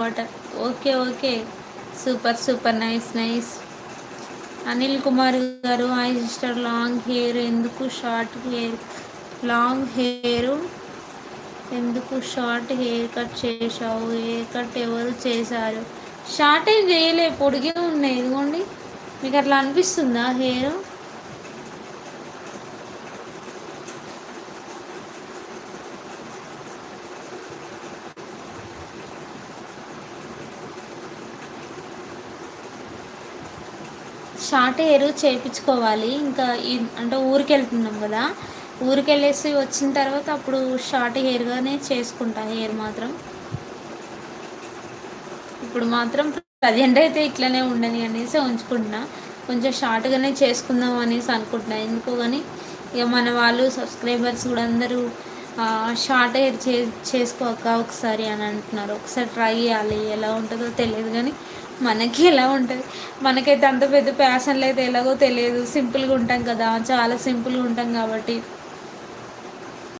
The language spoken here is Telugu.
Water. Okay. Okay. Super. Super. Nice. Nice. Anil Kumar గారు, హాయ్ సిస్టర్. లాంగ్ హెయిర్ ఎందుకు షార్ట్ హెయిర్ లాంగ్ హెయిర్ ఎందుకు షార్ట్ హెయిర్ కట్ చేశావు? హెయిర్ కట్ ఎవరు చేశారు? షార్ట్ ఏం చేయలే, పొడిగే ఉన్నాయి. ఇదిగోండి, మీకు అట్లా అనిపిస్తుందా హెయిర్? షార్ట్ హెయిర్ చేయించుకోవాలి. ఇంకా అంటే ఊరికి వెళ్తున్నాం కదా, ఊరికి వెళ్ళేసి వచ్చిన తర్వాత అప్పుడు షార్ట్ హెయిర్గానే చేసుకుంటా హెయిర్ మాత్రం. ఇప్పుడు మాత్రం ప్రజెంట్ అయితే ఇట్లనే ఉండని అనేసి ఉంచుకుంటున్నా. కొంచెం షార్ట్గానే చేసుకుందాం అనేసి అనుకుంటున్నా. ఎందుకో కానీ ఇక మన వాళ్ళు సబ్స్క్రైబర్స్ కూడా అందరూ షార్ట్ హెయిర్ చేసుకోక ఒకసారి అని అంటున్నారు. ఒకసారి ట్రై చేయాలి, ఎలా ఉంటుందో తెలియదు కానీ మనకి ఎలా ఉంటుంది. మనకైతే అంత పెద్ద ప్యాషన్లు అయితే ఎలాగో తెలియదు. సింపుల్గా ఉంటాం కదా, చాలా సింపుల్గా ఉంటాం కాబట్టి